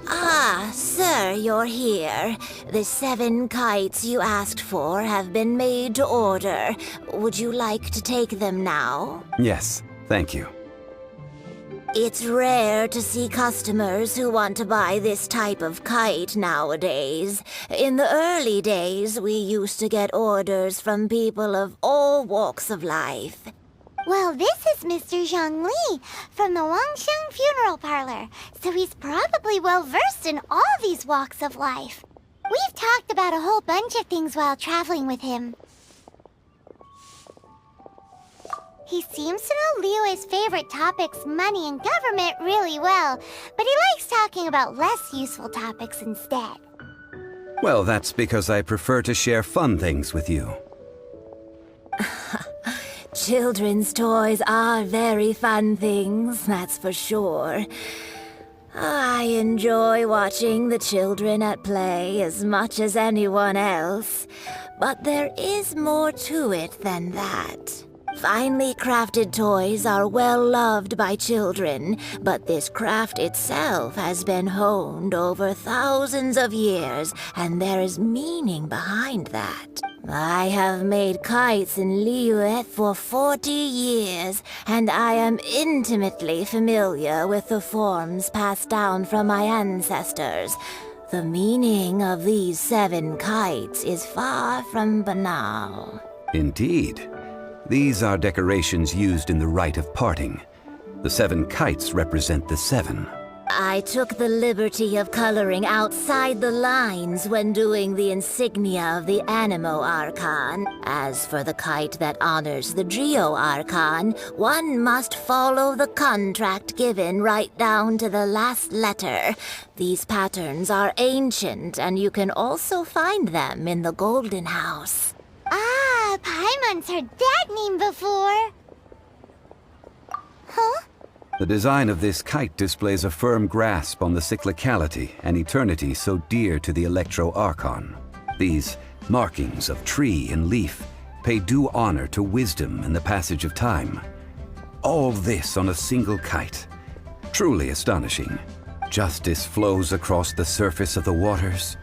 Ah, sir, you're here. The 7 kites you asked for have been made to order. Would you like to take them now? Yes, thank you. It's rare to see customers who want to buy this type of kite nowadays. In the early days, we used to get orders from people of all walks of life. Well, this is Mr. Zhang Li from the Wangsheng Funeral Parlor, so he's probably well-versed in all these walks of life. We've talked about a whole bunch of things while traveling with him. He seems to know Liyue's favorite topics, money and government, really well, but he likes talking about less useful topics instead. Well, that's because I prefer to share fun things with you. Children's toys are very fun things, that's for sure. I enjoy watching the children at play as much as anyone else, but there is more to it than that. Finely crafted toys are well loved by children, but this craft itself has been honed over thousands of years, and there is meaning behind that. I have made kites in Liyue for 40 years, and I am intimately familiar with the forms passed down from my ancestors. The meaning of these 7 kites is far from banal. Indeed. These are decorations used in the rite of parting. The 7 kites represent the 7. I took the liberty of coloring outside the lines when doing the insignia of the Animo Archon. As for the kite that honors the Geo Archon, one must follow the contract given right down to the last letter. These patterns are ancient, and you can also find them in the Golden House. Ah, Paimon's heard that name before. Huh? The design of this kite displays a firm grasp on the cyclicality and eternity so dear to the Electro Archon. These markings of tree and leaf pay due honor to wisdom and the passage of time. All this on a single kite. Truly astonishing. Justice flows across the surface of the waters.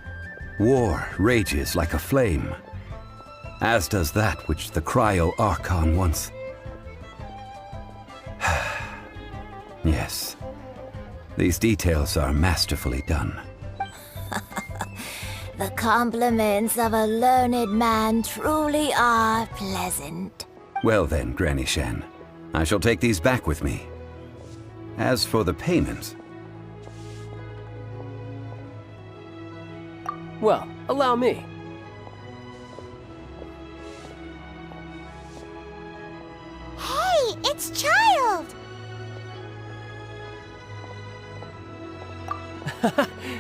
War rages like a flame. As does that which the Cryo Archon once... Yes, these details are masterfully done. The compliments of a learned man truly are pleasant. Well then, Granny Shen, I shall take these back with me. As for the payment... Well, allow me. Hey, it's Child!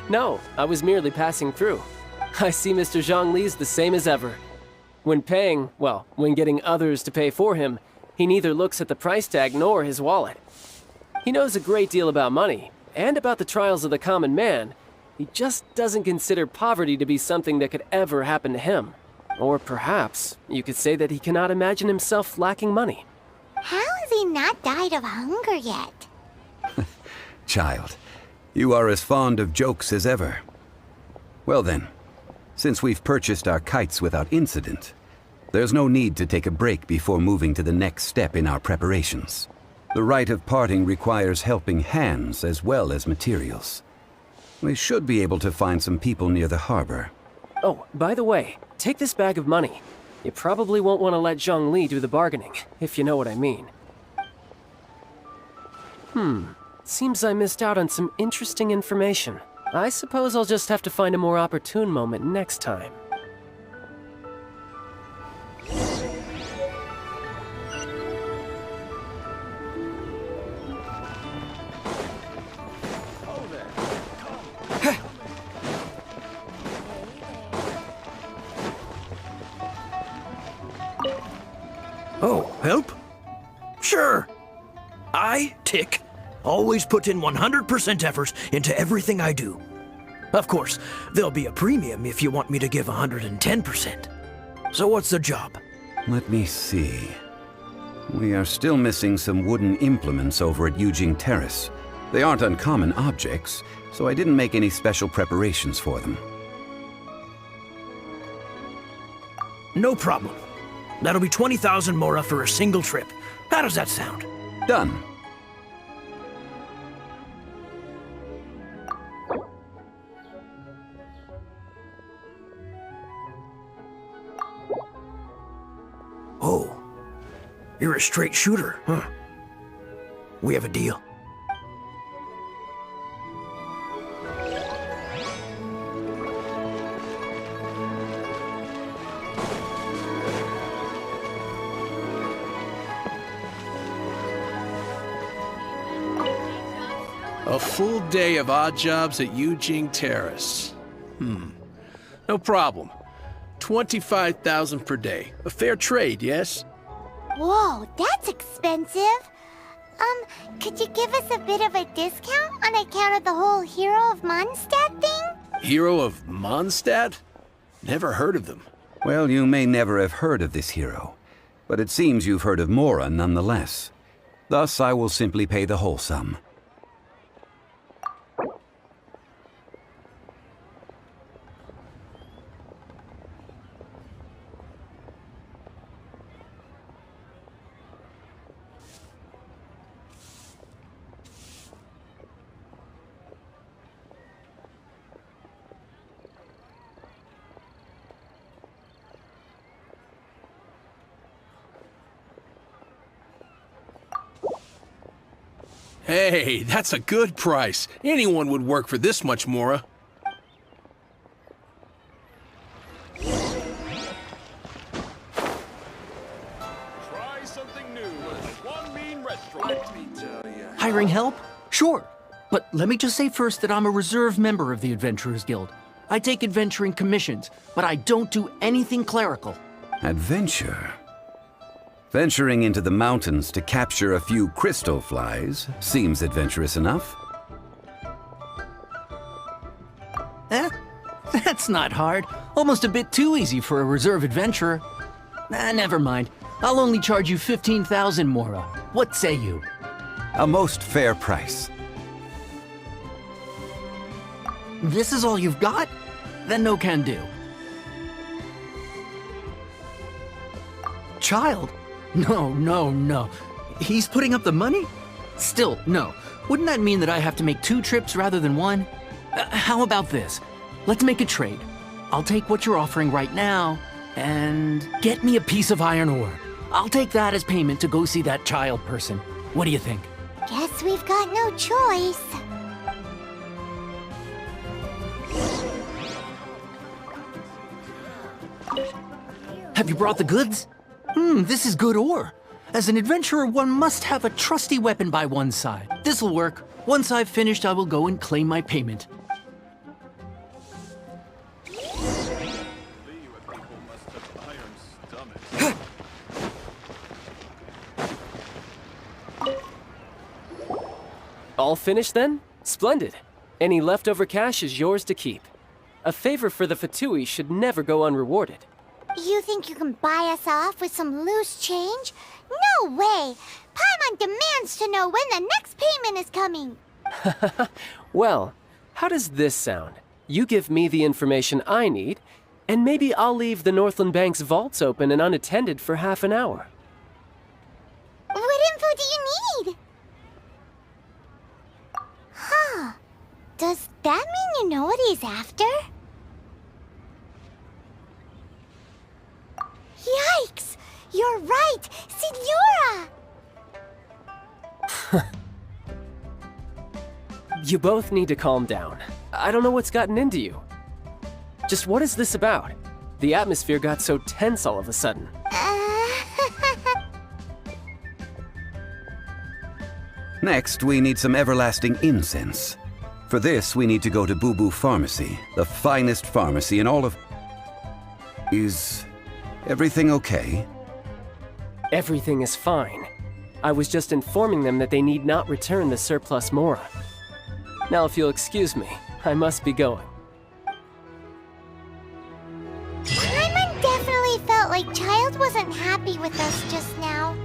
No, I was merely passing through. I see Mr. Zhang Li's the same as ever. When paying, well, when getting others to pay for him, he neither looks at the price tag nor his wallet. He knows a great deal about money, and about the trials of the common man. He just doesn't consider poverty to be something that could ever happen to him. Or perhaps, you could say that he cannot imagine himself lacking money. How has he not died of hunger yet? Child, you are as fond of jokes as ever. Well then, since we've purchased our kites without incident, there's no need to take a break before moving to the next step in our preparations. The rite of parting requires helping hands as well as materials. We should be able to find some people near the harbor. Oh, by the way, take this bag of money. You probably won't want to let Zhang Li do the bargaining, if you know what I mean. Seems I missed out on some interesting information. I suppose I'll just have to find a more opportune moment next time. Oh, help? Sure. I, Tick, always put in 100% effort into everything I do. Of course, there'll be a premium if you want me to give 110%. So what's the job? Let me see. We are still missing some wooden implements over at Yujing Terrace. They aren't uncommon objects, so I didn't make any special preparations for them. No problem. That'll be 20,000 mora for a single trip. How does that sound? Done. Oh, you're a straight shooter, huh? We have a deal. A full day of odd jobs at Yujing Terrace. No problem. 25,000 per day. A fair trade, yes? Whoa, that's expensive. Could you give us a bit of a discount on account of the whole Hero of Mondstadt thing? Hero of Mondstadt? Never heard of them. Well, you may never have heard of this hero, but it seems you've heard of Mora nonetheless. Thus, I will simply pay the whole sum. Hey, that's a good price. Anyone would work for this much, Mora. Try something new at One Mean Restaurant. Let me tell you. Hiring help? Sure. But let me just say first that I'm a reserve member of the Adventurers Guild. I take adventuring commissions, but I don't do anything clerical. Adventure? Venturing into the mountains to capture a few crystal flies seems adventurous enough. That's not hard. Almost a bit too easy for a reserve adventurer. Never mind. I'll only charge you 15,000 mora. What say you? A most fair price. This is all you've got? Then no can do. Child? No. He's putting up the money? Still, no. Wouldn't that mean that I have to make 2 trips rather than 1? How about this? Let's make a trade. I'll take what you're offering right now, and get me a piece of iron ore. I'll take that as payment to go see that child person. What do you think? Guess we've got no choice. Have you brought the goods? This is good ore. As an adventurer, one must have a trusty weapon by one's side. This'll work. Once I've finished, I will go and claim my payment. All finished then? Splendid. Any leftover cash is yours to keep. A favor for the Fatui should never go unrewarded. You think you can buy us off with some loose change? No way! Paimon demands to know when the next payment is coming! Well, how does this sound? You give me the information I need, and maybe I'll leave the Northland Bank's vaults open and unattended for half an hour. What info do you need? Huh. Does that mean you know what he's after? Yikes! You're right! Signora! You both need to calm down. I don't know what's gotten into you. Just what is this about? The atmosphere got so tense all of a sudden. Next, we need some everlasting incense. For this, we need to go to Boo Boo Pharmacy, the finest pharmacy in all of... Is everything okay? Everything is fine. I was just informing them that they need not return the surplus Mora. Now if you'll excuse me, I must be going. Paimon definitely felt like Child wasn't happy with us just now.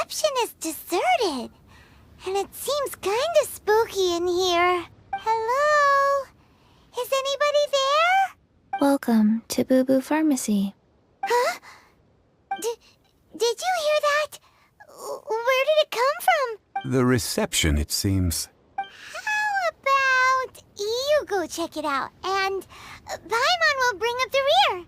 reception is deserted. And it seems kind of spooky in here. Hello? Is anybody there? Welcome to Boo Boo Pharmacy. Huh? Did you hear that? Where did it come from? The reception, it seems. How about you go check it out, and Paimon will bring up the rear.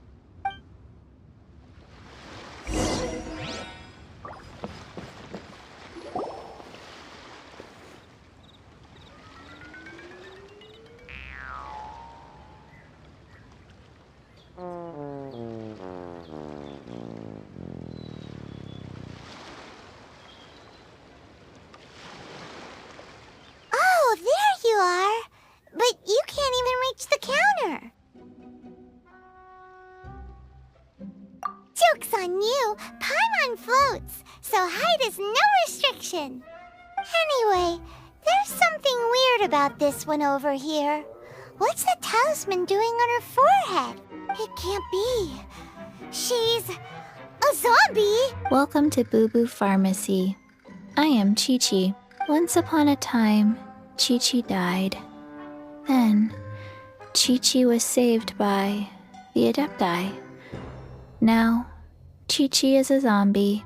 Oh, there you are. But you can't even reach the counter. Joke's on you. Paimon floats, so height is no restriction. Anyway, there's something weird about this one over here. What's the talisman doing on her forehead? It can't be. She's a zombie. Welcome to Boo Boo Pharmacy. I am Chi-Chi. Once upon a time, Chi-Chi died. Then, Chi-Chi was saved by the Adepti. Now, Chi-Chi is a zombie.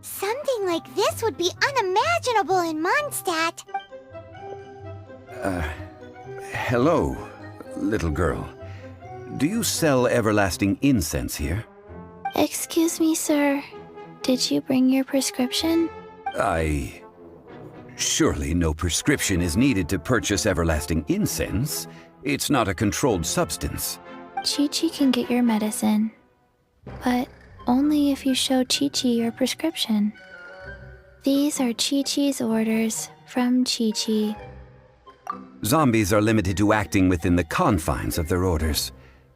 Something like this would be unimaginable in Mondstadt. Hello, little girl. Do you sell everlasting incense here? Excuse me, sir. Did you bring your prescription? Surely no prescription is needed to purchase everlasting incense. It's not a controlled substance. Chi-Chi can get your medicine, but only if you show Chi-Chi your prescription. These are Chi-Chi's orders from Chi-Chi. Zombies are limited to acting within the confines of their orders.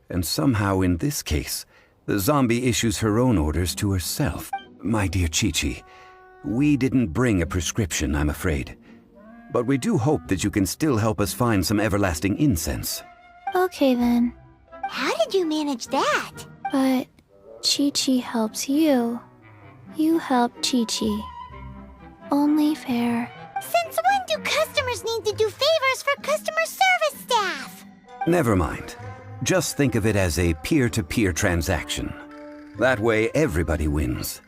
And somehow in this case, the zombie issues her own orders to herself. My dear Chi-Chi, we didn't bring a prescription, I'm afraid. But we do hope that you can still help us find some everlasting incense. Okay then, How did you manage that? but Chi-Chi helps you. You help Chi-Chi. Only fair. Since when do customers need to do favors for customer service staff? Never mind. Just think of it as a peer-to-peer transaction. That way everybody wins.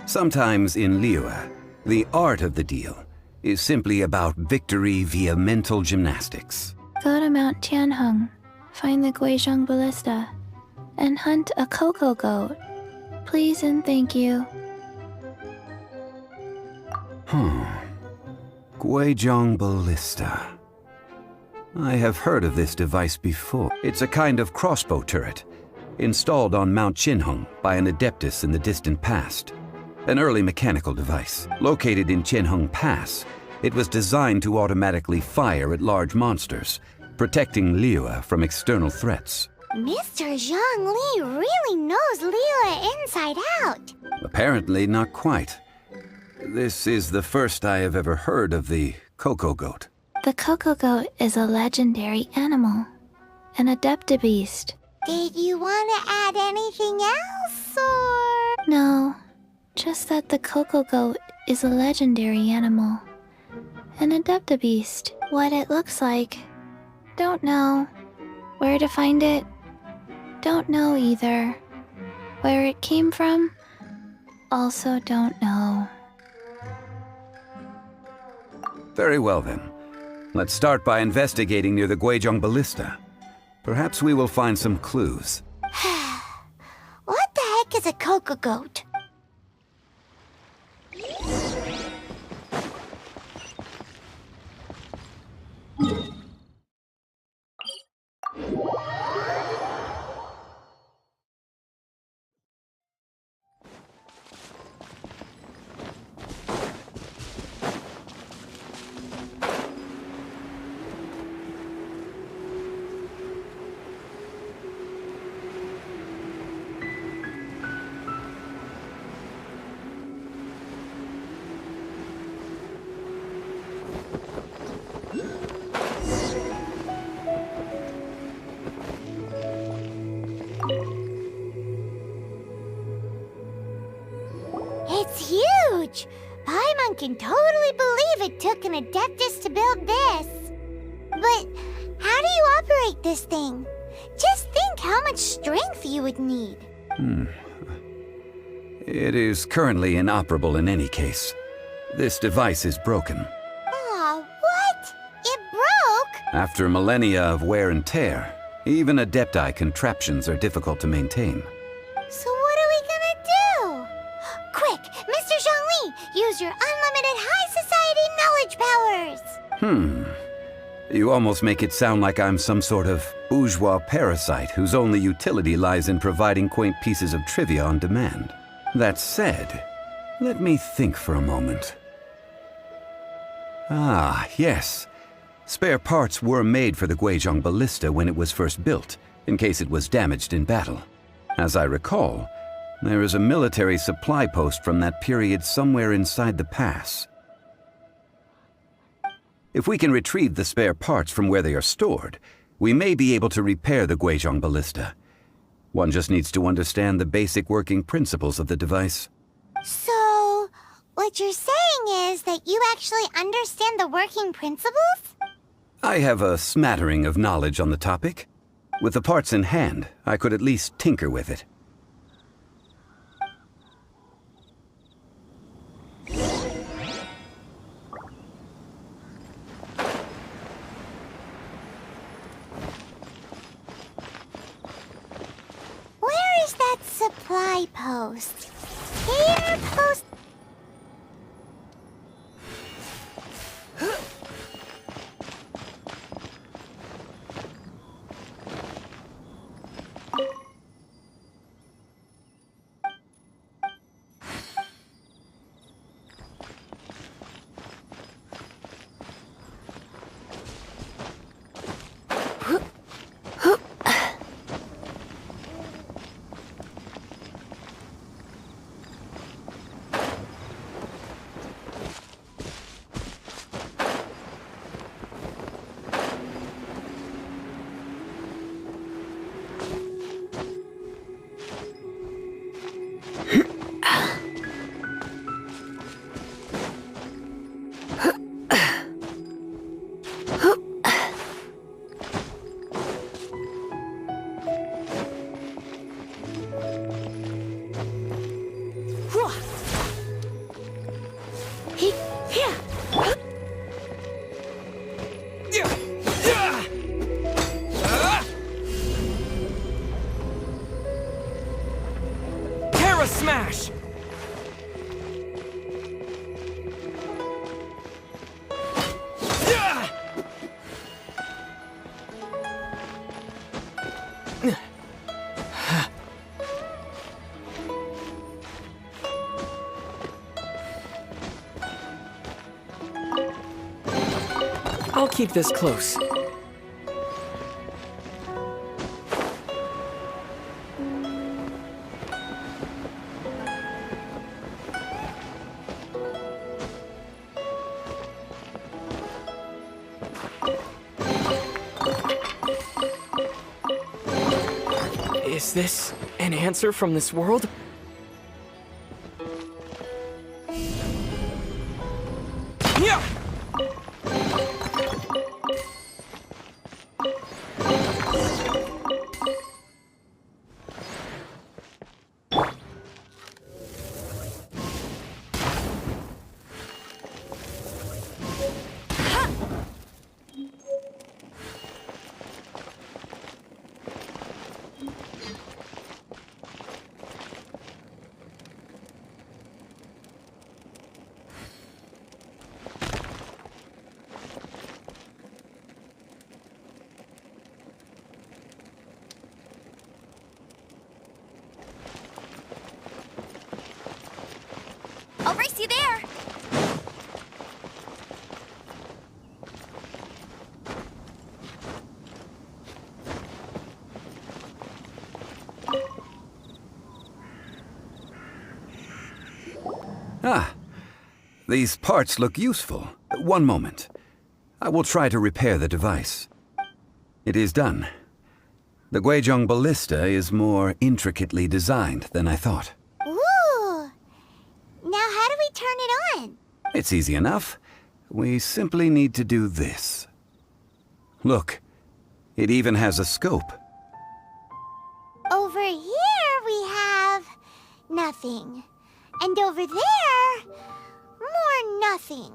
Sometimes in Liyue, the art of the deal is simply about victory via mental gymnastics. Go to Mount Tianheng, find the Guizhong Ballista, and hunt a cocoa goat. Please and thank you. Guizhong Ballista. I have heard of this device before. It's a kind of crossbow turret, installed on Mount Tianheng by an adeptus in the distant past. An early mechanical device. Located in Tianheng Pass, it was designed to automatically fire at large monsters, protecting Liyue from external threats. Mr. Zhongli really knows Liyue inside out. Apparently not quite. This is the first I have ever heard of the cocoa goat. The cocoa goat is a legendary animal, an adeptabeast. Did you want to add anything else, or...? No, just that the cocoa goat is a legendary animal, an adeptabeast. What it looks like, don't know. Where to find it, don't know either. Where it came from, also don't know. Very well then. Let's start by investigating near the Guizhong Ballista. Perhaps we will find some clues. What the heck is a cocoa goat? can totally believe it took an Adeptus to build this. But how do you operate this thing? Just think how much strength you would need. It is currently inoperable in any case. This device is broken. Aw, what? It broke? After millennia of wear and tear, even Adepti contraptions are difficult to maintain. So what are we gonna do? Quick, Mr. Zhongli, use your unlimited high society knowledge powers! You almost make it sound like I'm some sort of bourgeois parasite whose only utility lies in providing quaint pieces of trivia on demand. That said, let me think for a moment. Ah, yes. Spare parts were made for the Guizhong Ballista when it was first built, in case it was damaged in battle. As I recall, there is a military supply post from that period somewhere inside the pass. If we can retrieve the spare parts from where they are stored, we may be able to repair the Guizhong Ballista. One just needs to understand the basic working principles of the device. So, what you're saying is that you actually understand the working principles? I have a smattering of knowledge on the topic. With the parts in hand, I could at least tinker with it. Where is that supply post? Here, post... Smash! I'll keep this close. Is this an answer from this world? Yeah! I'll race you there! Ah, these parts look useful. One moment. I will try to repair the device. It is done. The Guizhong Ballista is more intricately designed than I thought. Ooh! Now how do we turn it on? It's easy enough. We simply need to do this. Look, it even has a scope. Over here we have nothing. And over there, more nothing.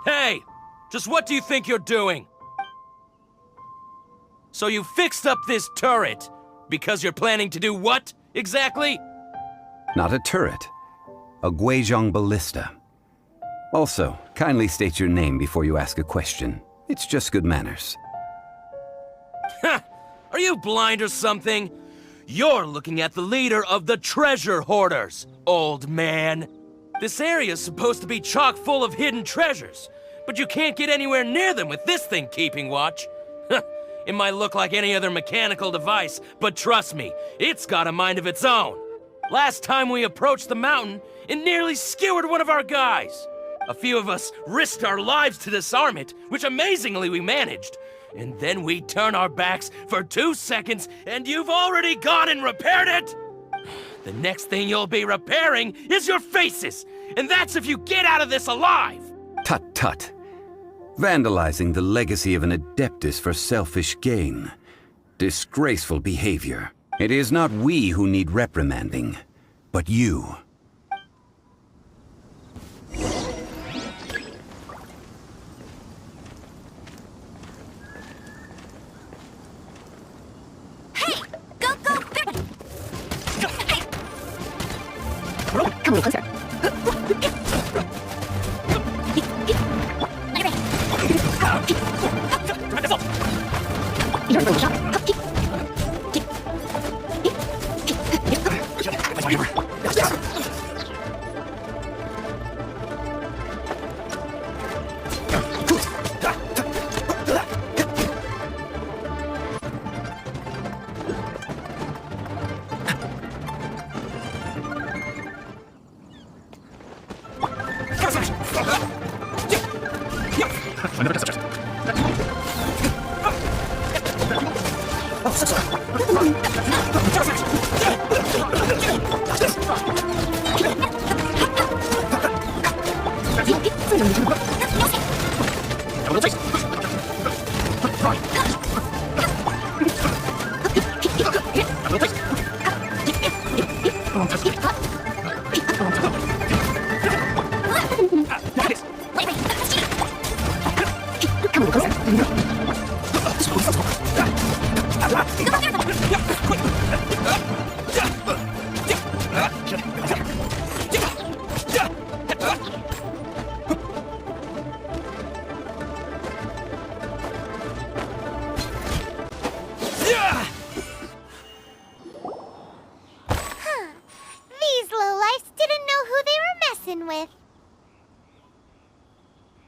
Hey! Just what do you think you're doing? So you fixed up this turret because you're planning to do what, exactly? Not a turret. A Guizhong ballista. Also, kindly state your name before you ask a question. It's just good manners. Ha! Are you blind or something? You're looking at the leader of the treasure hoarders, old man. This area's supposed to be chock full of hidden treasures, but you can't get anywhere near them with this thing keeping watch. It might look like any other mechanical device, but trust me, it's got a mind of its own. Last time we approached the mountain, it nearly skewered one of our guys. A few of us risked our lives to disarm it, which amazingly we managed. And then we turn our backs for 2 seconds, and you've already gone and repaired it? The next thing you'll be repairing is your faces, and that's if you get out of this alive! Tut tut. Vandalizing the legacy of an Adeptus for selfish gain. Disgraceful behavior. It is not we who need reprimanding, but you. Come on, closer. You're in the shop.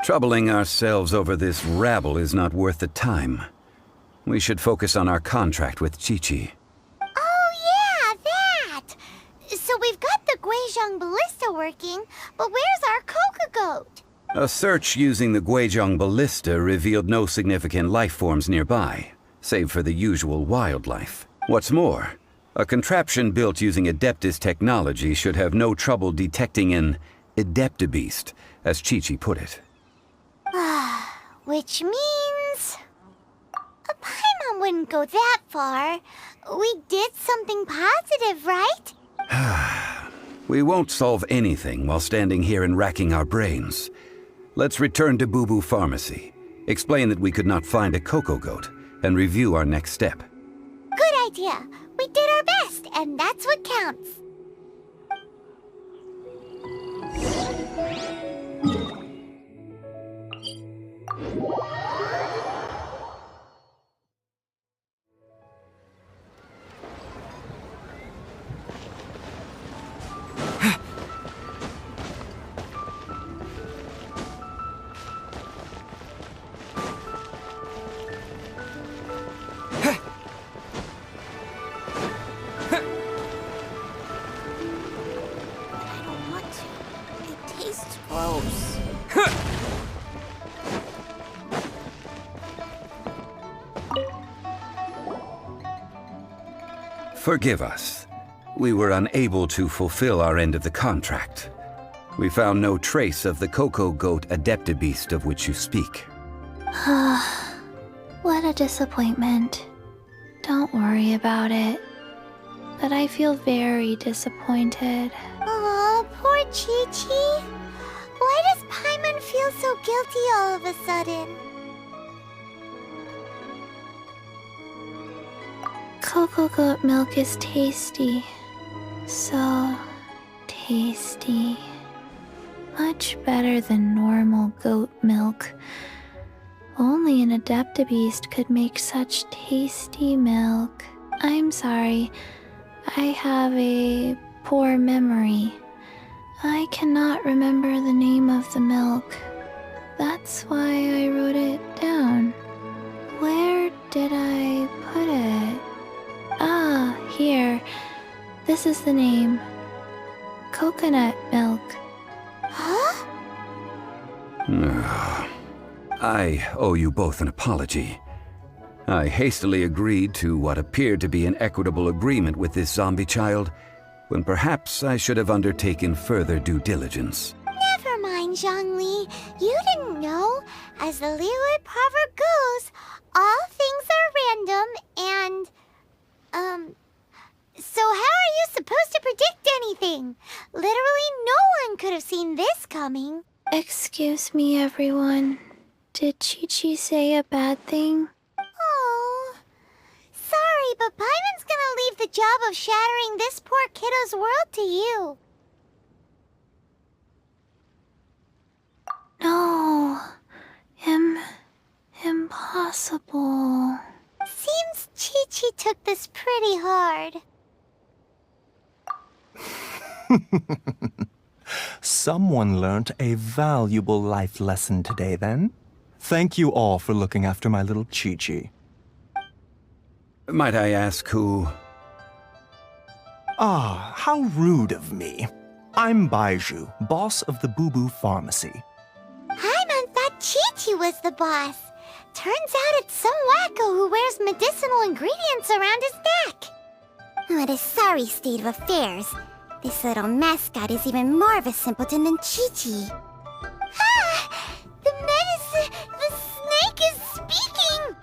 Troubling ourselves over this rabble is not worth the time. We should focus on our contract with Chi-Chi. Oh yeah, that! So we've got the Guizhong ballista working, but where's our Coca-Goat? A search using the Guizhong ballista revealed no significant life forms nearby, save for the usual wildlife. What's more, a contraption built using Adeptus technology should have no trouble detecting an Adeptabeast, as Chi-Chi put it. Which means... Paimon wouldn't go that far. We did something positive, right? We won't solve anything while standing here and racking our brains. Let's return to Boo Boo Pharmacy, explain that we could not find a Coco-Goat, and review our next step. Good idea. We did our best, and that's what counts. Forgive us. We were unable to fulfill our end of the contract. We found no trace of the Cocoa Goat Adeptabeast of which you speak. What a disappointment. Don't worry about it. But I feel very disappointed. Aw, poor Chi-Chi. Why does Paimon feel so guilty all of a sudden? Cocoa goat milk is tasty. So tasty. Much better than normal goat milk. Only an Adeptabeast could make such tasty milk. I'm sorry. I have a poor memory. I cannot remember the name of the milk. That's why I wrote it down. Where did I put it? Ah, here. This is the name. Coconut milk. Huh? I owe you both an apology. I hastily agreed to what appeared to be an equitable agreement with this zombie child, when perhaps I should have undertaken further due diligence. Never mind, Zhongli. You didn't know. As the Liyue proverb goes, all things are random and, so how are you supposed to predict anything? Literally no one could have seen this coming. Excuse me, everyone. Did Chi-Chi say a bad thing? Oh, sorry, but Paimon's gonna leave the job of shattering this poor kiddo's world to you. No. Impossible. Seems Chi-Chi took this pretty hard. Someone learnt a valuable life lesson today, then. Thank you all for looking after my little Chi-Chi. Might I ask who? Ah, how rude of me. I'm Baiju, boss of the Boo Boo Pharmacy. Paimon thought Chi-Chi was the boss. Turns out it's some wacko who wears medicinal ingredients around his neck. What a sorry state of affairs. This little mascot is even more of a simpleton than Chi-Chi. Ah! The snake is speaking!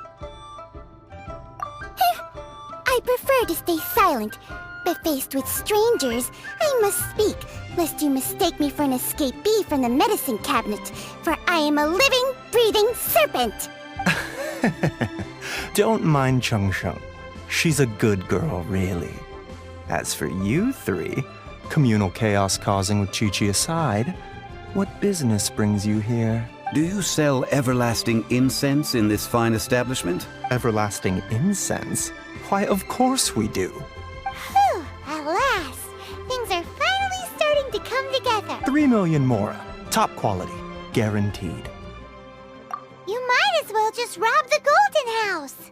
I prefer to stay silent, but faced with strangers, I must speak, lest you mistake me for an escapee from the medicine cabinet, for I am a living, breathing serpent! Don't mind Chung Chung. She's a good girl, really. As for you three, communal chaos causing with Chi-Chi aside, what business brings you here? Do you sell everlasting incense in this fine establishment? Everlasting incense? Why, of course we do. Phew, at last! Things are finally starting to come together. 3 million mora. Top quality. Guaranteed. You might as well just rob the Golden House!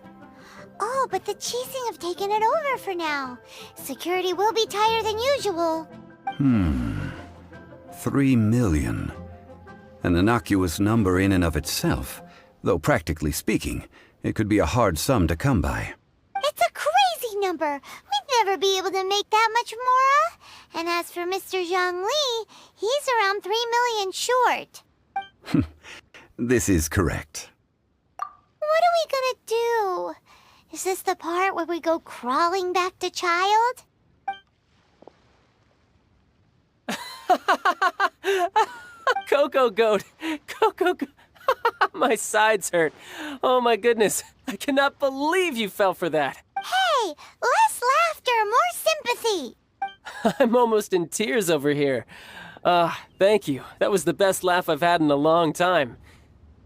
Oh, but the Cheesing have taken it over for now. Security will be tighter than usual. 3 million. An innocuous number in and of itself, though practically speaking, it could be a hard sum to come by. It's a crazy number. We'd never be able to make that much mora. And as for Mr. Zhang Li, he's around 3 million short. This is correct. What are we gonna do? Is this the part where we go crawling back to child? Cocoa Goat! Cocoa Goat! My sides hurt. Oh my goodness. I cannot believe you fell for that. Hey, less laughter, more sympathy. I'm almost in tears over here. Thank you. That was the best laugh I've had in a long time.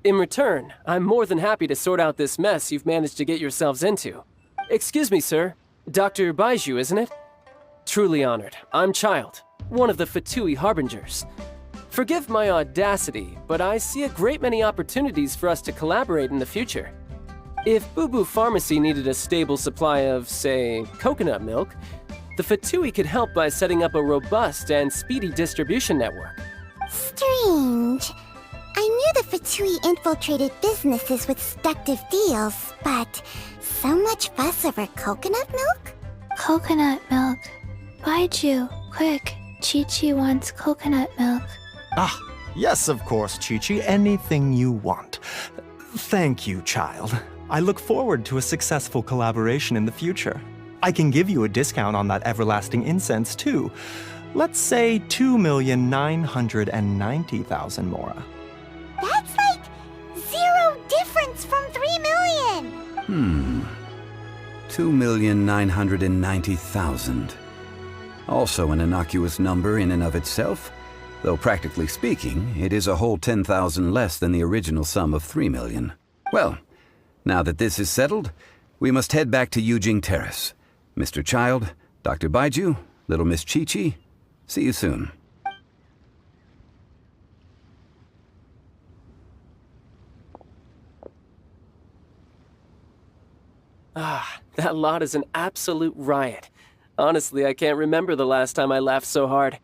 In return, I'm more than happy to sort out this mess you've managed to get yourselves into. Excuse me, sir. Dr. Baiju, isn't it? Truly honored. I'm Child, one of the Fatui Harbingers. Forgive my audacity, but I see a great many opportunities for us to collaborate in the future. If Boo Boo Pharmacy needed a stable supply of, say, coconut milk, the Fatui could help by setting up a robust and speedy distribution network. Strange. I knew the Fatui infiltrated businesses with seductive deals, but so much fuss over coconut milk? Coconut milk. Baiju, quick. Chi-Chi wants coconut milk. Ah, yes, of course, Chi-Chi. Anything you want. Thank you, child. I look forward to a successful collaboration in the future. I can give you a discount on that everlasting incense, too. Let's say 2,990,000 Mora. That's like 0 difference from 3 million! 2,990,000. Also an innocuous number in and of itself, though practically speaking, it is a whole 10,000 less than the original sum of 3 million. Well, now that this is settled, we must head back to Yujing Terrace. Mr. Child, Dr. Baiju, little Miss Chi-Chi, see you soon. Ah, that lot is an absolute riot. Honestly, I can't remember the last time I laughed so hard.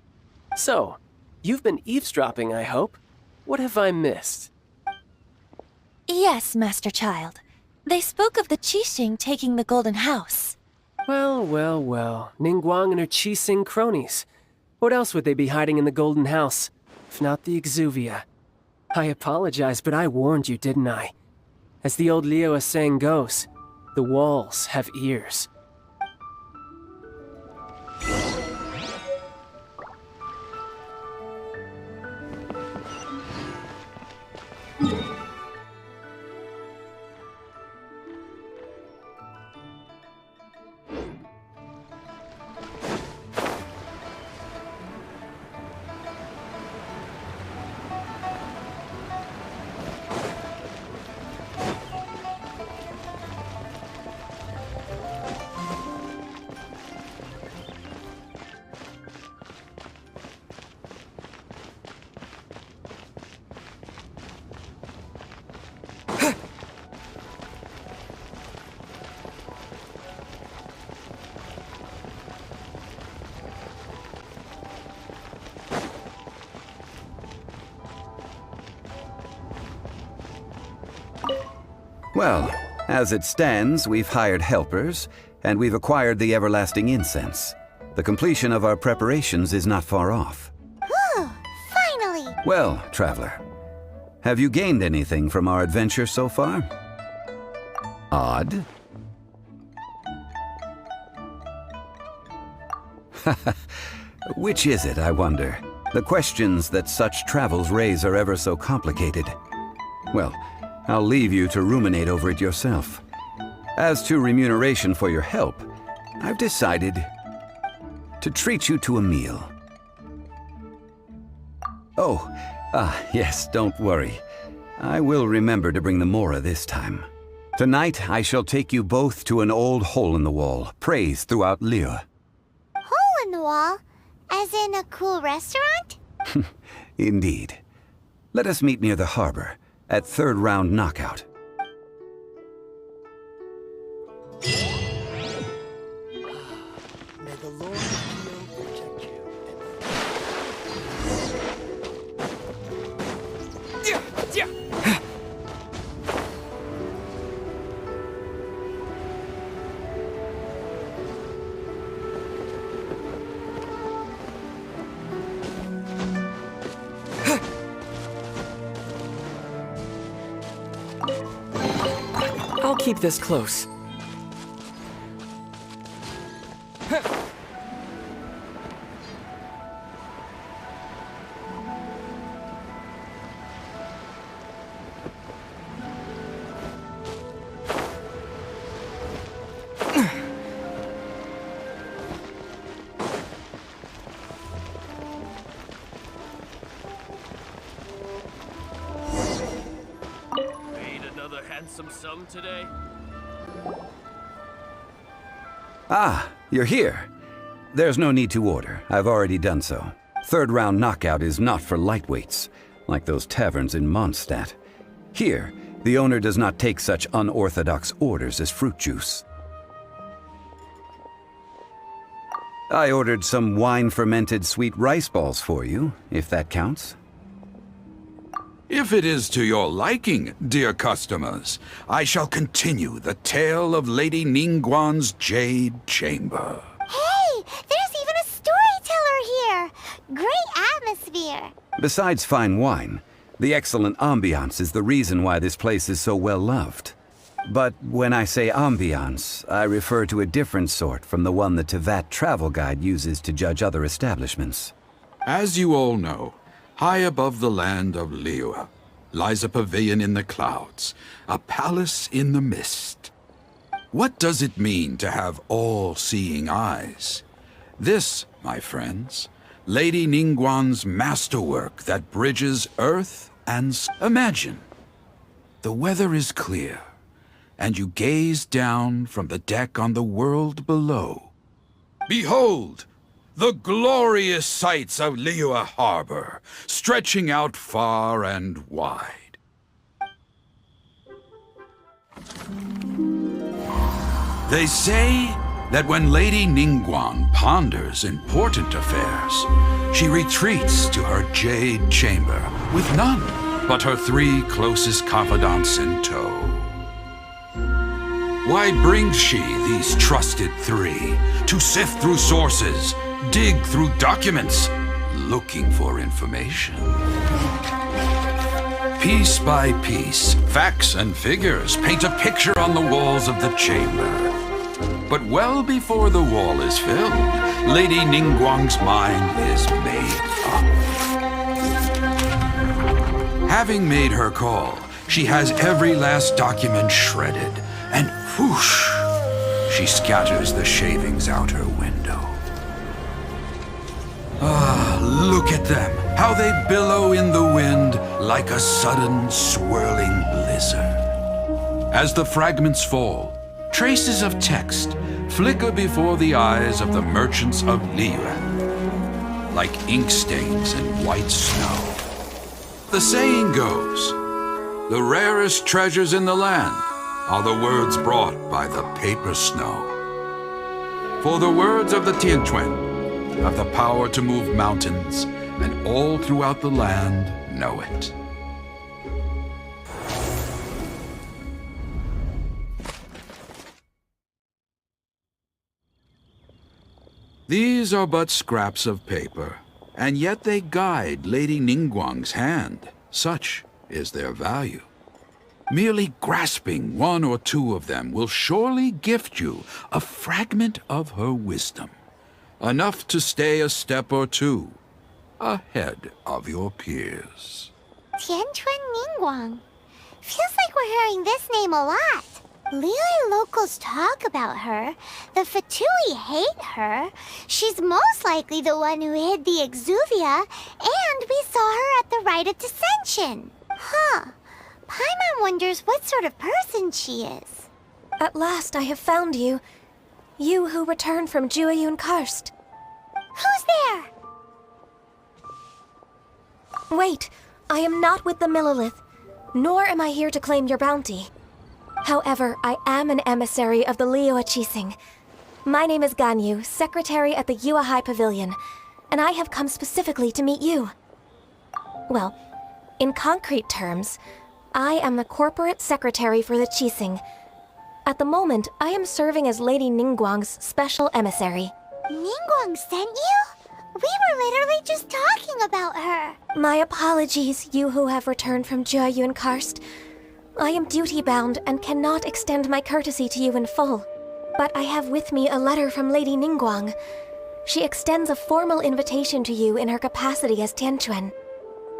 So, you've been eavesdropping, I hope? What have I missed? Yes, Master Child. They spoke of the Qixing taking the Golden House. Well, well, well. Ningguang and her Qixing cronies. What else would they be hiding in the Golden House, if not the Exuvia? I apologize, but I warned you, didn't I? As the old Liu saying goes, the walls have ears. Well, as it stands, we've hired helpers, and we've acquired the everlasting incense. The completion of our preparations is not far off. Whew, finally! Well, traveler, have you gained anything from our adventure so far? Odd? Which is it, I wonder? The questions that such travels raise are ever so complicated. Well, I'll leave you to ruminate over it yourself. As to remuneration for your help, I've decided to treat you to a meal. Oh, yes, don't worry. I will remember to bring the Mora this time. Tonight, I shall take you both to an old hole-in-the-wall, praised throughout Liu. Hole in the wall? As in a cool restaurant? Indeed. Let us meet near the harbor, at third round knockout. May the Lord of Kyo protect you. I'll keep this close. Handsome sum today? Ah, you're here. There's no need to order. I've already done so. Third round knockout is not for lightweights, like those taverns in Mondstadt. Here, the owner does not take such unorthodox orders as fruit juice. I ordered some wine-fermented sweet rice balls for you, if that counts. If it is to your liking, dear customers, I shall continue the tale of Lady Ningguang's Jade Chamber. Hey, there's even a storyteller here! Great atmosphere. Besides fine wine, the excellent ambiance is the reason why this place is so well loved. But when I say ambiance, I refer to a different sort from the one the Tevat travel guide uses to judge other establishments. As you all know, high above the land of Liyue lies a pavilion in the clouds, a palace in the mist. What does it mean to have all-seeing eyes? This, my friends, Lady Ningguang's masterwork that bridges earth and Imagine, the weather is clear, and you gaze down from the deck on the world below. Behold, the glorious sights of Liyue Harbor, stretching out far and wide. They say that when Lady Ningguang ponders important affairs, she retreats to her jade chamber with none but her 3 closest confidants in tow. Why brings she these trusted 3 to sift through sources, dig through documents, looking for information? Piece by piece, facts and figures paint a picture on the walls of the chamber. But well before the wall is filled, Lady Ningguang's mind is made up. Having made her call, she has every last document shredded, and whoosh, she scatters the shavings out her window. Ah, look at them, how they billow in the wind like a sudden swirling blizzard. As the fragments fall, traces of text flicker before the eyes of the merchants of Liyue, like ink stains in white snow. The saying goes, the rarest treasures in the land are the words brought by the paper snow. For the words of the Tianquan have the power to move mountains, and all throughout the land know it. These are but scraps of paper, and yet they guide Lady Ningguang's hand. Such is their value. Merely grasping 1 or 2 of them will surely gift you a fragment of her wisdom, enough to stay a step or 2 ahead of your peers. Tianquan Ningguang. Feels like we're hearing this name a lot. Liyue locals talk about her. The Fatui hate her. She's most likely the one who hid the Exuvia, and we saw her at the Rite of Descension. Huh. Paimon wonders what sort of person she is. At last I have found you. You who returned from Jueyun Karst. Who's there? Wait, I am not with the Millelith, nor am I here to claim your bounty. However, I am an emissary of the Liyue Qixing. My name is Ganyu, secretary at the Yue High Pavilion, and I have come specifically to meet you. Well, in concrete terms, I am the corporate secretary for the Qixing. At the moment, I am serving as Lady Ningguang's special emissary. Ningguang sent you? We were literally just talking about her. My apologies, you who have returned from Jueyun Karst. I am duty-bound and cannot extend my courtesy to you in full. But I have with me a letter from Lady Ningguang. She extends a formal invitation to you in her capacity as Tianquan.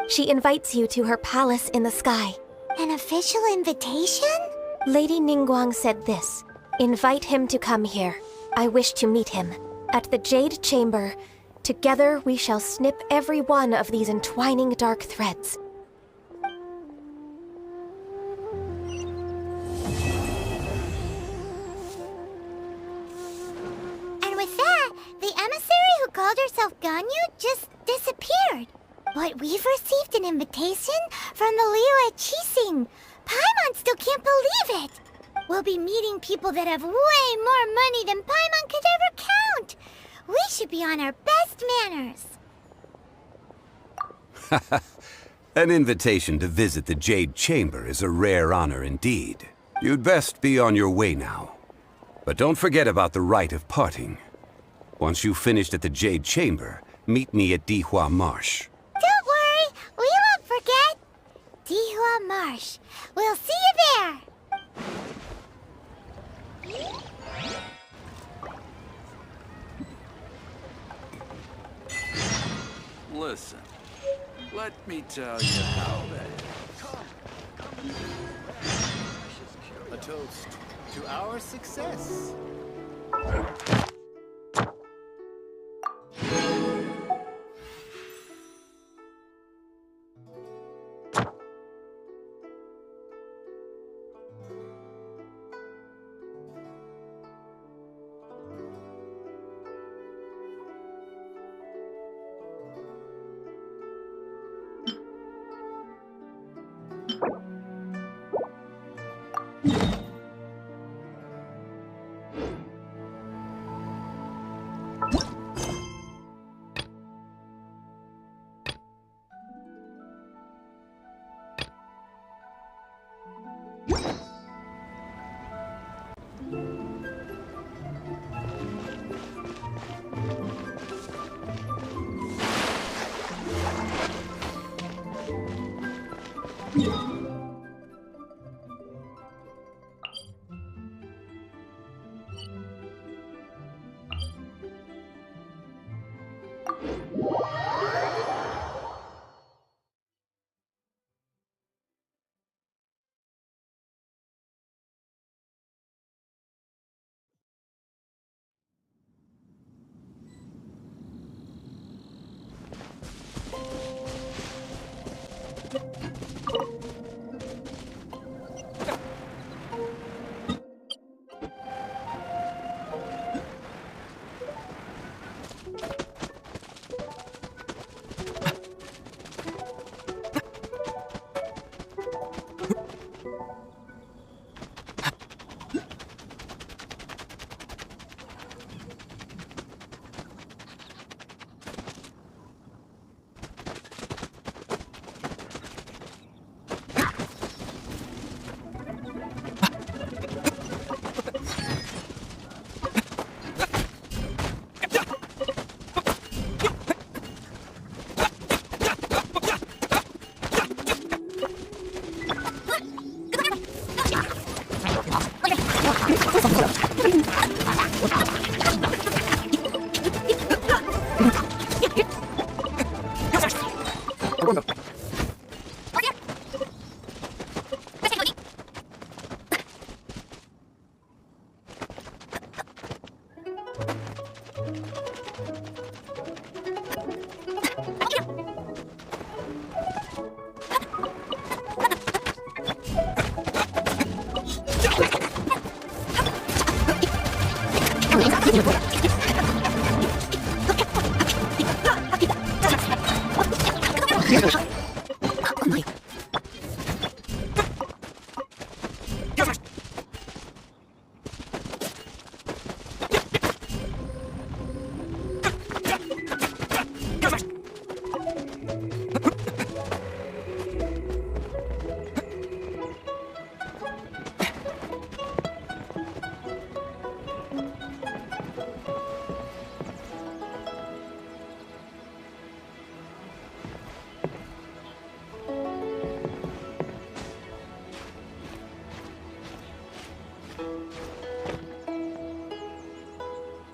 She invites you to her palace in the sky. An official invitation? Lady Ningguang said this. Invite him to come here. I wish to meet him. At the Jade Chamber, together we shall snip every one of these entwining dark threads. The emissary who called herself Ganyu just disappeared. But we've received an invitation from the Liyue Qixing. Paimon still can't believe it. We'll be meeting people that have way more money than Paimon could ever count. We should be on our best manners. An invitation to visit the Jade Chamber is a rare honor indeed. You'd best be on your way now. But don't forget about the rite of parting. Once you've finished at the Jade Chamber, meet me at Dihua Marsh. Dihua Marsh. We'll see you there! Listen, let me tell you how that is. A toast to our success.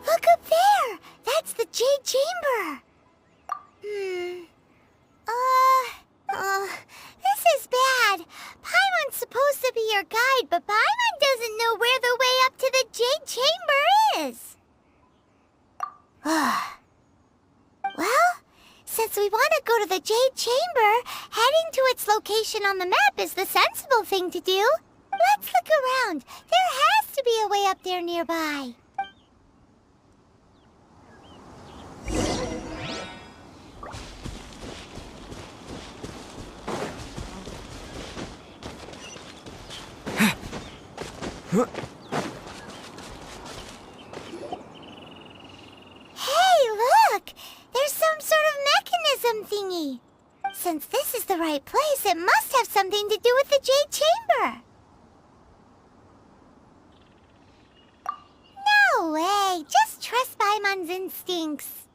Look up there! That's the Jade Chamber! This is bad. Paimon's supposed to be your guide, but Paimon doesn't know where the way up to the Jade Chamber is. Well, since we want to go to the Jade Chamber, heading to its location on the map is the sensible thing to do. Let's look around. There has to be a way up there nearby. Hey, look! There's some sort of mechanism thingy. Since this is the right place, it must have something to do with the Jade Chamber. No way! Just trust Paimon's instincts.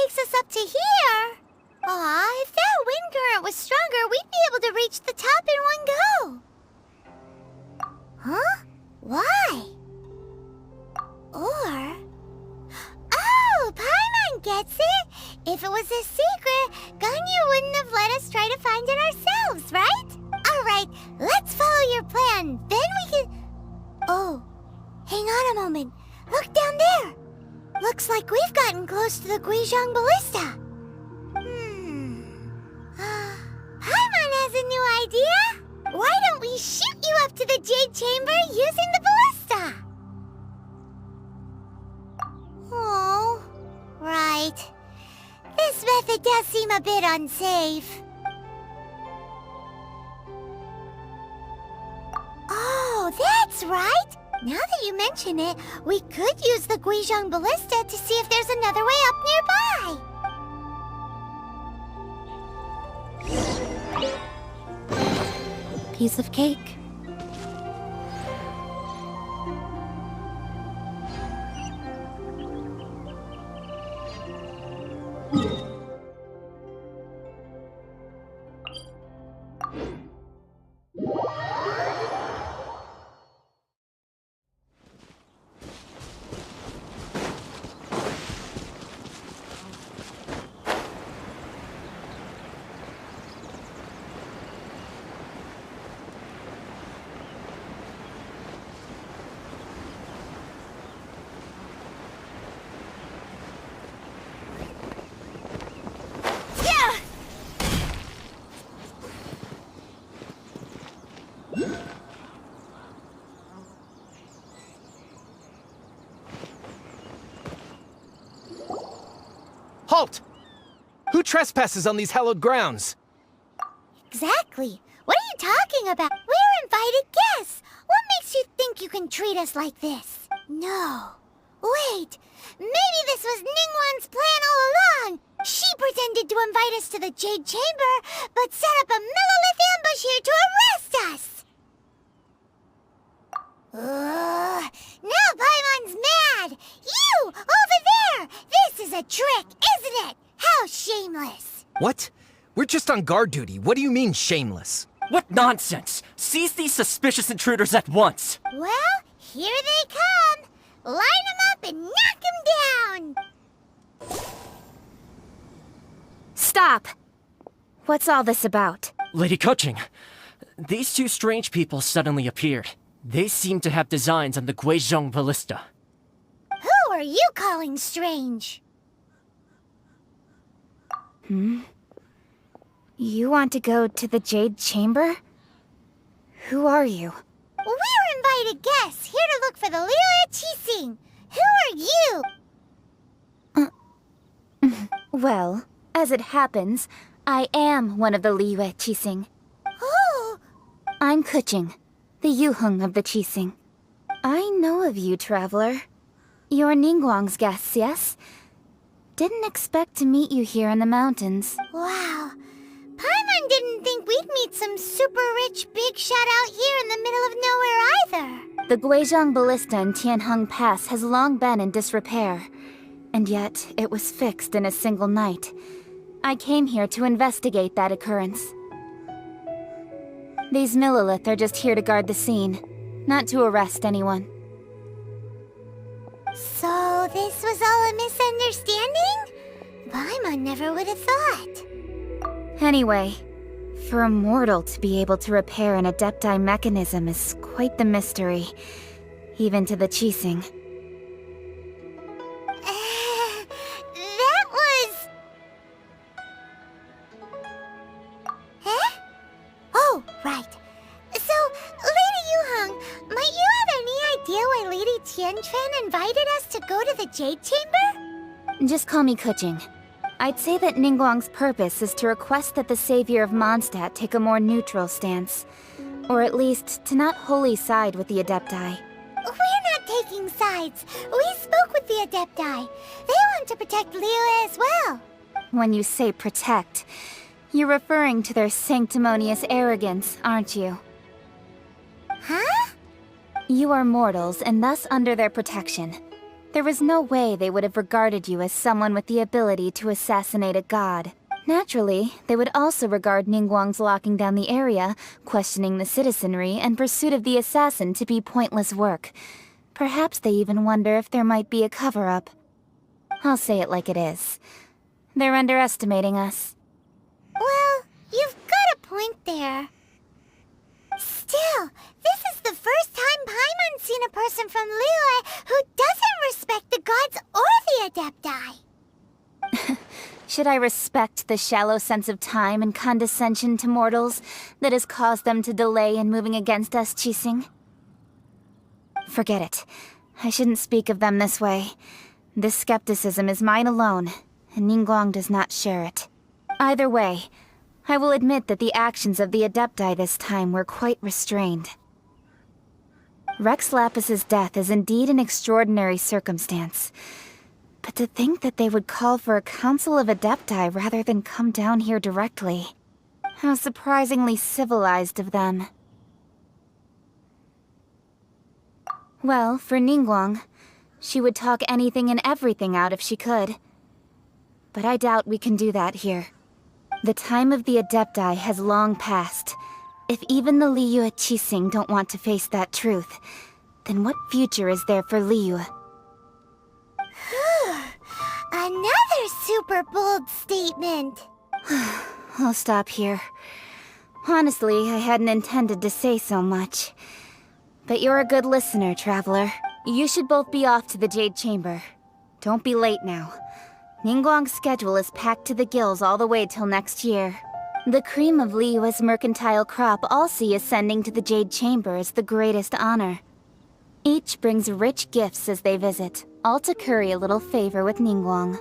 takes us up to here. Aw, if that wind current was stronger, we'd be able to reach the top in one go. Huh? Why? Or... Oh, Paimon gets it! If it was a secret, Ganyu wouldn't have let us try to find it ourselves, right? Alright, let's follow your plan, then we can... Oh, hang on a moment. Look down there! Looks like we've gotten close to the Guizhong Ballista. Paimon has a new idea! Why don't we shoot you up to the Jade Chamber using the ballista? Oh, right. This method does seem a bit unsafe. Oh, that's right! Now that you mention it, we could use the Guizhong Ballista to see if there's another way up nearby. Piece of cake. Halt! Who trespasses on these hallowed grounds? Exactly. What are you talking about? We're invited guests. What makes you think you can treat us like this? No. Wait. Maybe this was Ningguang's plan all along. She pretended to invite us to the Jade Chamber, but set up a Millilith ambush here to arrest us. Now Paimon's mad! You! Over there! This is a trick, isn't it? How shameless! What? We're just on guard duty. What do you mean, shameless? What nonsense! Seize these suspicious intruders at once! Well, here they come! Line them up and knock them down! Stop! What's all this about? Lady Coaching, these two strange people suddenly appeared. They seem to have designs on the Guizhong Ballista. Who are you calling strange? You want to go to the Jade Chamber? Who are you? We're invited guests, here to look for the Liyue Qixing. Who are you? Well, as it happens, I am one of the Liyue Qixing. Oh! I'm Kuching, the Yuheng of the Qixing. I know of you, traveler. You're Ningguang's guests, yes? Didn't expect to meet you here in the mountains. Wow. Paimon didn't think we'd meet some super rich big shot out here in the middle of nowhere either. The Guizhong Ballista in Tianheng Pass has long been in disrepair, and yet it was fixed in a single night. I came here to investigate that occurrence. These Millilith are just here to guard the scene, not to arrest anyone. So this was all a misunderstanding? Paimon never would have thought. Anyway, for a mortal to be able to repair an Adepti mechanism is quite the mystery, even to the Qixing. That was... Huh? Oh, right. So, Lady Yuheng, might you have any idea why Lady Tianquan invited us to go to the Jade Chamber? Just call me Kuching. I'd say that Ningguang's purpose is to request that the savior of Mondstadt take a more neutral stance. Or at least, to not wholly side with the Adepti. We're not taking sides. We spoke with the Adepti. They want to protect Liyue as well. When you say protect, you're referring to their sanctimonious arrogance, aren't you? Huh? You are mortals, and thus under their protection. There was no way they would have regarded you as someone with the ability to assassinate a god. Naturally, they would also regard Ningguang's locking down the area, questioning the citizenry, and pursuit of the assassin to be pointless work. Perhaps they even wonder if there might be a cover-up. I'll say it like it is. They're underestimating us. Well, you've got a point there. Still, this is the first time Paimon's seen a person from Liyue who doesn't respect the gods or the Adepti. Should I respect the shallow sense of time and condescension to mortals that has caused them to delay in moving against us, Qixing? Forget it. I shouldn't speak of them this way. This skepticism is mine alone, and Ningguang does not share it. Either way, I will admit that the actions of the Adepti this time were quite restrained. Rex Lapis's death is indeed an extraordinary circumstance. But to think that they would call for a council of Adepti rather than come down here directly. How surprisingly civilized of them. Well, for Ningguang, she would talk anything and everything out if she could. But I doubt we can do that here. The time of the Adepti has long passed. If even the Liyue Qixing don't want to face that truth, then what future is there for Liyue? Another super bold statement. I'll stop here. Honestly, I hadn't intended to say so much. But you're a good listener, Traveler. You should both be off to the Jade Chamber. Don't be late now. Ningguang's schedule is packed to the gills all the way till next year. The cream of Liyue's mercantile crop all see ascending to the Jade Chamber as the greatest honor. Each brings rich gifts as they visit, all to curry a little favor with Ningguang.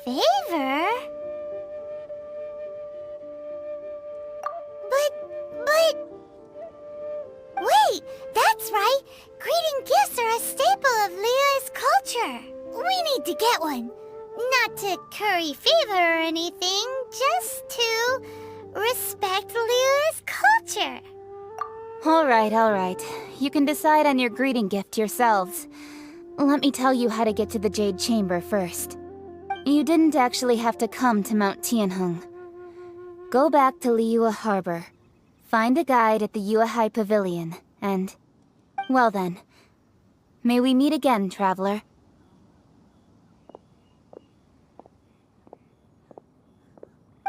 Favor? But... Wait, that's right! Greeting gifts are a staple of Liyue's culture! We need to get one. Not to curry favor or anything, just to respect Liyue's culture. Alright. You can decide on your greeting gift yourselves. Let me tell you how to get to the Jade Chamber first. You didn't actually have to come to Mount Tianheng. Go back to Liyue Harbor. Find a guide at the Yuehai Pavilion, and... well then. May we meet again, Traveler.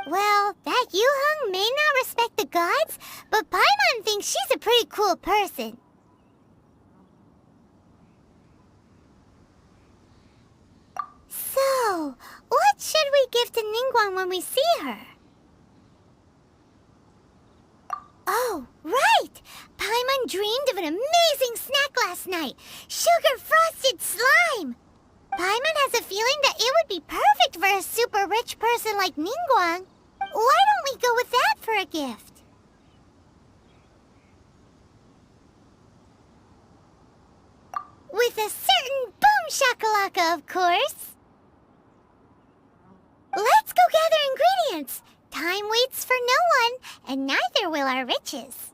Well, that Yuheng may not respect the gods, but Paimon thinks she's a pretty cool person. So, what should we give to Ningguang when we see her? Oh, right! Paimon dreamed of an amazing snack last night! Sugar-frosted slime! Paimon has a feeling that it would be perfect for a super rich person like Ningguang. Why don't we go with that for a gift? With a certain boom shakalaka, of course! Let's go gather ingredients! Time waits for no one, and neither will our riches.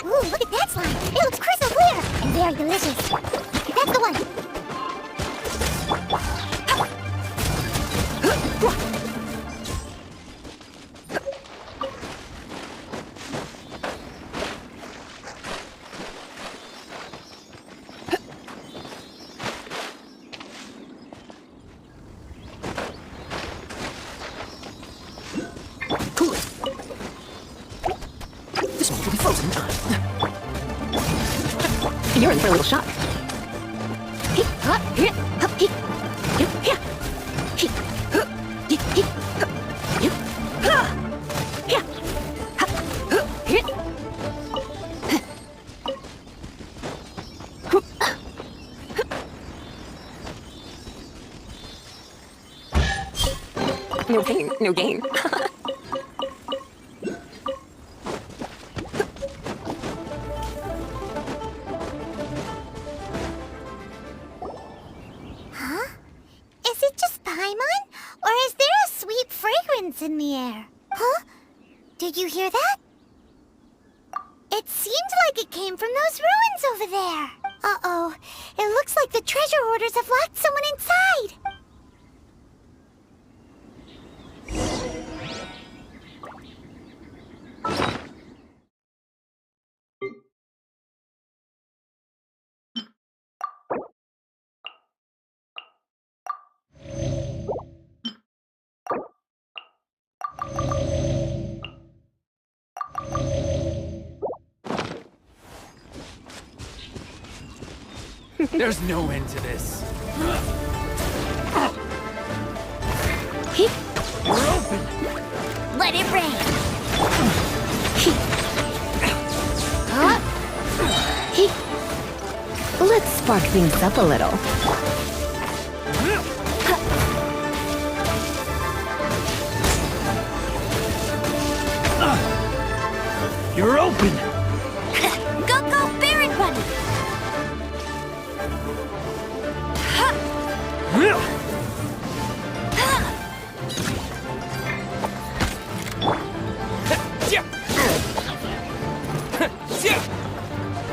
Ooh, look at that slime! It looks crystal clear! And very delicious! That's the one! This one will be frozen in time. You're in for a little shock. No pain, no gain. Huh? Is it just Paimon? Or is there a sweet fragrance in the air? Huh? Did you hear that? It seemed like it came from those ruins over there. Uh-oh. It looks like the treasure hoarders have locked someone inside. There's no end to this. We're open. Let it rain. Let's spark things up a little. You're open. Go, Baron Bunny.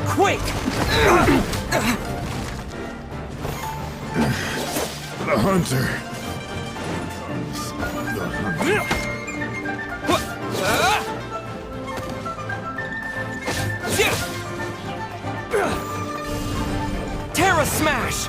Quick! The hunter. Terra Smash!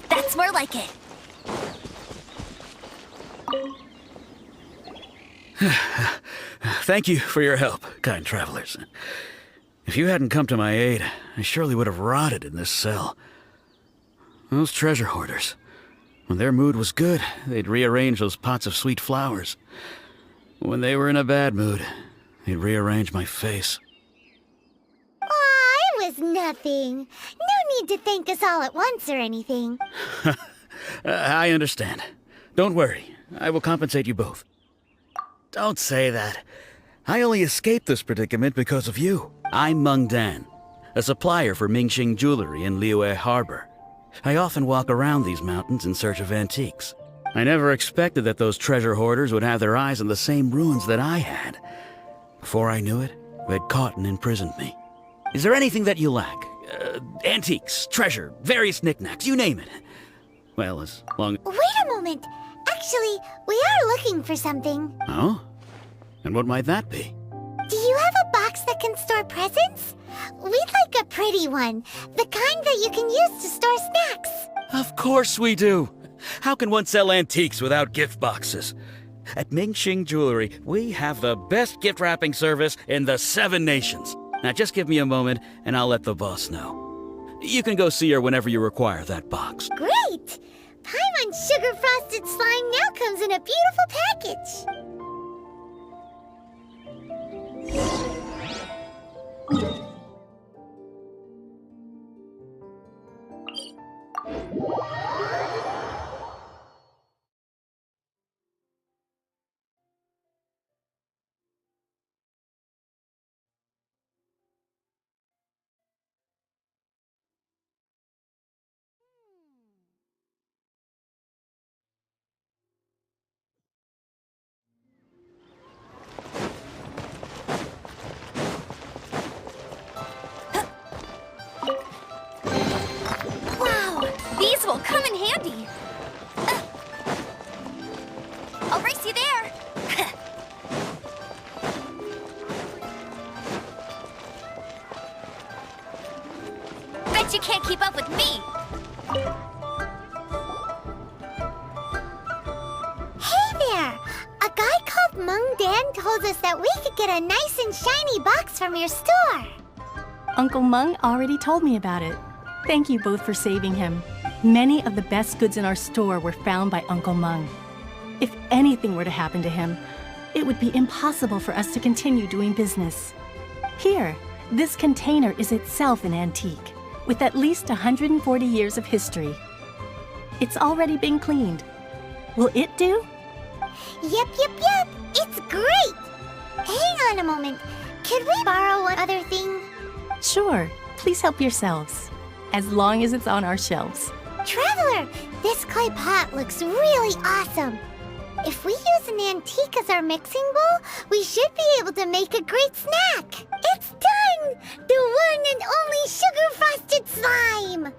That's more like it. Thank you for your help, kind travelers. If you hadn't come to my aid, I surely would have rotted in this cell. Those treasure hoarders, when their mood was good, they'd rearrange those pots of sweet flowers. When they were in a bad mood, they'd rearrange my face. Aw, it was nothing. No need to thank us all at once or anything. I understand. Don't worry, I will compensate you both. Don't say that. I only escaped this predicament because of you. I'm Meng Dan, a supplier for Mingxing Jewelry in Liyue Harbor. I often walk around these mountains in search of antiques. I never expected that those treasure hoarders would have their eyes on the same ruins that I had. Before I knew it, they'd caught and imprisoned me. Is there anything that you lack? Antiques, treasure, various knickknacks, you name it. Well, as long... Wait a moment. Actually, we are looking for something. Oh? And what might that be? Do you have a box that can store presents? We'd like a pretty one. The kind that you can use to store snacks. Of course we do. How can one sell antiques without gift boxes? At Mingxing Jewelry, we have the best gift wrapping service in the 7 nations. Now just give me a moment and I'll let the boss know. You can go see her whenever you require that box. Great! Paimon's sugar frosted slime now comes in a beautiful package. These will come in handy. I'll race you there. Bet you can't keep up with me. Hey there! A guy called Meng Dan told us that we could get a nice and shiny box from your store. Uncle Meng already told me about it. Thank you both for saving him. Many of the best goods in our store were found by Uncle Meng. If anything were to happen to him, it would be impossible for us to continue doing business. Here, this container is itself an antique, with at least 140 years of history. It's already been cleaned. Will it do? Yep. It's great! Hang on a moment. Could we borrow one other thing? Sure. Please help yourselves, as long as it's on our shelves. Traveler, this clay pot looks really awesome. If we use an antique as our mixing bowl, we should be able to make a great snack. It's done! The one and only sugar-frosted slime!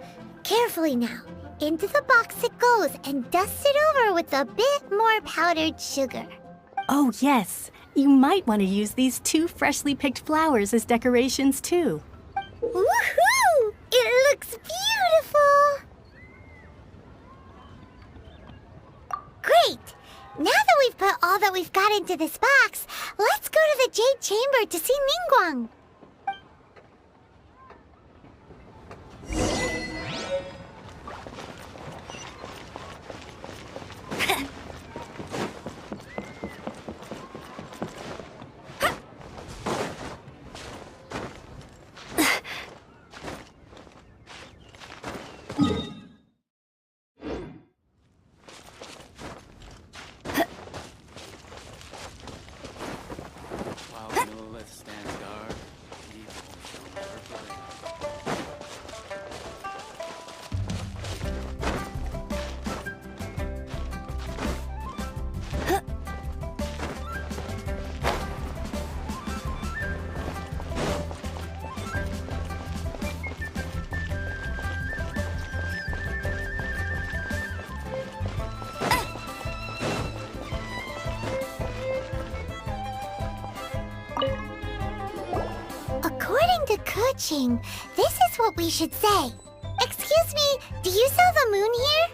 Carefully now. Into the box it goes and dust it over with a bit more powdered sugar. Oh yes, you might want to use these 2 freshly picked flowers as decorations too. Woohoo! It looks beautiful! Great! Now that we've put all that we've got into this box, let's go to the Jade Chamber to see Ningguang. According to Kuching, this is what we should say. Excuse me, do you sell the moon here?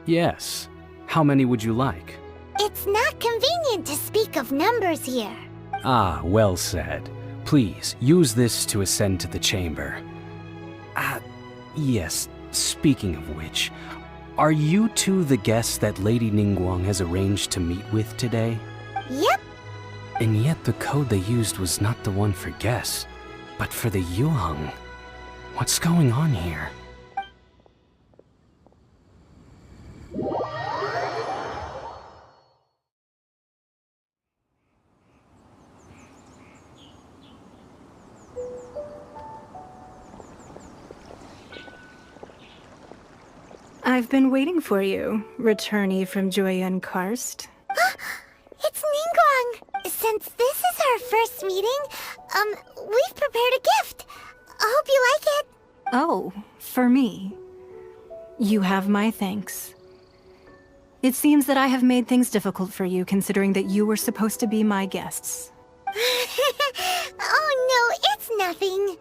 Yes. How many would you like? It's not convenient to speak of numbers here. Ah, well said. Please, use this to ascend to the chamber. Yes, speaking of which, are you two the guests that Lady Ningguang has arranged to meet with today? Yep. And yet the code they used was not the one for guests, but for the Yuheng. What's going on here? I've been waiting for you, returnee from Joyun Karst. It's Ningguang! Since this is our first meeting, we've prepared a gift. I hope you like it. Oh, for me. You have my thanks. It seems that I have made things difficult for you, considering that you were supposed to be my guests. Oh no, it's nothing.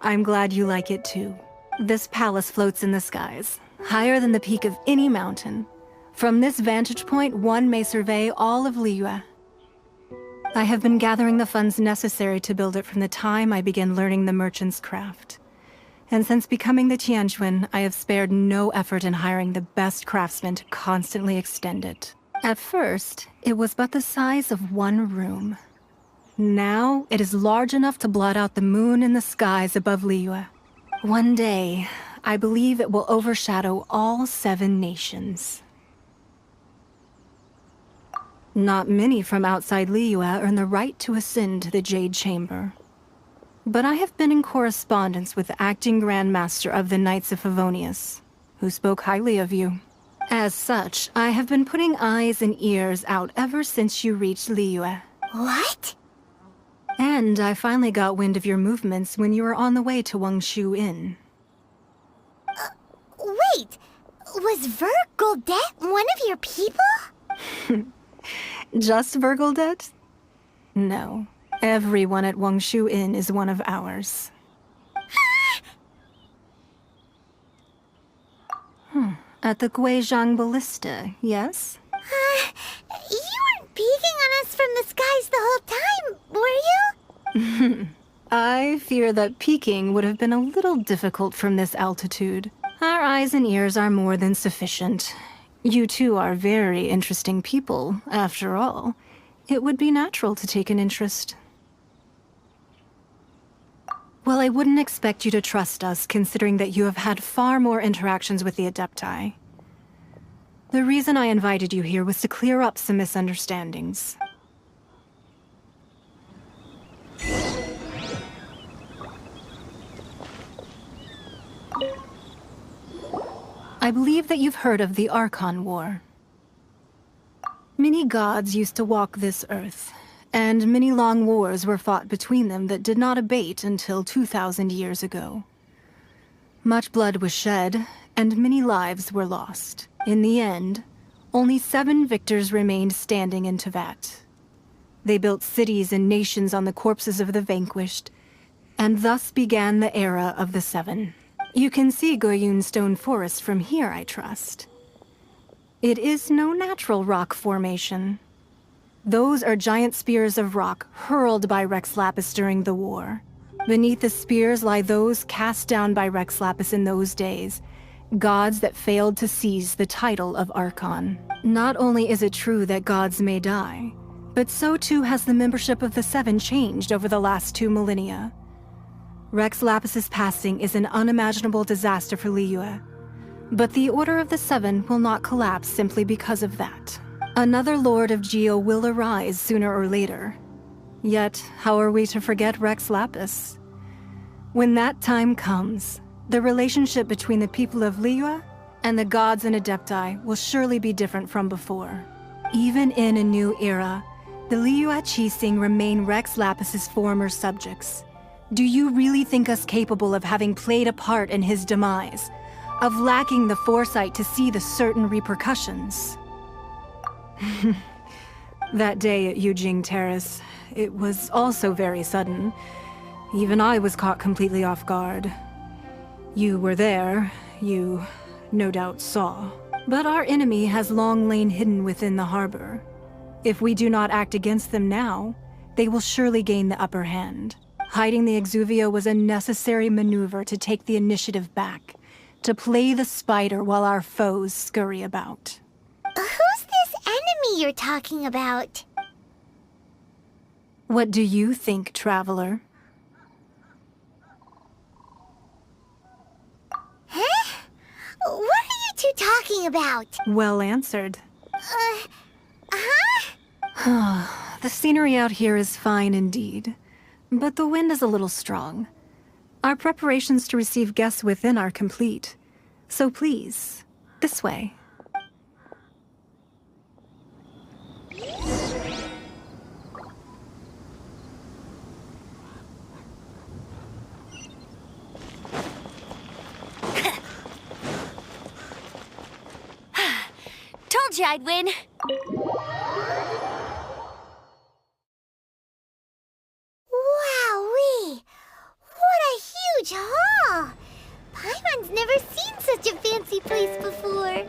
I'm glad you like it too. This palace floats in the skies, higher than the peak of any mountain. From this vantage point, one may survey all of Liyue. I have been gathering the funds necessary to build it from the time I began learning the merchant's craft. And since becoming the Tianjuan, I have spared no effort in hiring the best craftsmen to constantly extend it. At first, it was but the size of one room. Now, it is large enough to blot out the moon in the skies above Liyue. One day, I believe it will overshadow all 7 nations. Not many from outside Liyue earn the right to ascend to the Jade Chamber. But I have been in correspondence with the acting Grand Master of the Knights of Favonius, who spoke highly of you. As such, I have been putting eyes and ears out ever since you reached Liyue. What? And I finally got wind of your movements when you were on the way to Wangshu Inn. Wait! Was Vergoldet one of your people? Just Vergoldet? No. Everyone at Wangshu Inn is one of ours. At the Guizhang Ballista, yes? You weren't peeking on us from the skies the whole time, were you? I fear that peeking would have been a little difficult from this altitude. Our eyes and ears are more than sufficient. You two are very interesting people, after all. It would be natural to take an interest. Well, I wouldn't expect you to trust us, considering that you have had far more interactions with the Adepti. The reason I invited you here was to clear up some misunderstandings. I believe that you've heard of the Archon War. Many gods used to walk this earth, and many long wars were fought between them that did not abate until 2,000 years ago. Much blood was shed, and many lives were lost. In the end, only 7 victors remained standing in Tevat. They built cities and nations on the corpses of the vanquished, and thus began the era of the 7. You can see Goyun Stone Forest from here, I trust. It is no natural rock formation. Those are giant spears of rock hurled by Rex Lapis during the war. Beneath the spears lie those cast down by Rex Lapis in those days, gods that failed to seize the title of Archon. Not only is it true that gods may die, but so too has the membership of the 7 changed over the last 2 millennia. Rex Lapis's passing is an unimaginable disaster for Liyue, but the Order of the 7 will not collapse simply because of that. Another Lord of Geo will arise sooner or later. Yet, how are we to forget Rex Lapis? When that time comes, the relationship between the people of Liyue and the gods and Adepti will surely be different from before. Even in a new era, the Liyue Qixing remain Rex Lapis's former subjects. Do you really think us capable of having played a part in his demise? Of lacking the foresight to see the certain repercussions? That day at Yujing Terrace, it was also very sudden. Even I was caught completely off guard. You were there, you no doubt saw. But our enemy has long lain hidden within the harbor. If we do not act against them now, they will surely gain the upper hand. Hiding the Exuvio was a necessary maneuver to take the initiative back, to play the spider while our foes scurry about. Who's this enemy you're talking about? What do you think, Traveler? Huh? What are you two talking about? Well answered. Huh? The scenery out here is fine indeed, but the wind is a little strong. Our preparations to receive guests within are complete, so please, this way. Told you I'd win. Wowee! What a huge hall! Paimon's never seen such a fancy place before.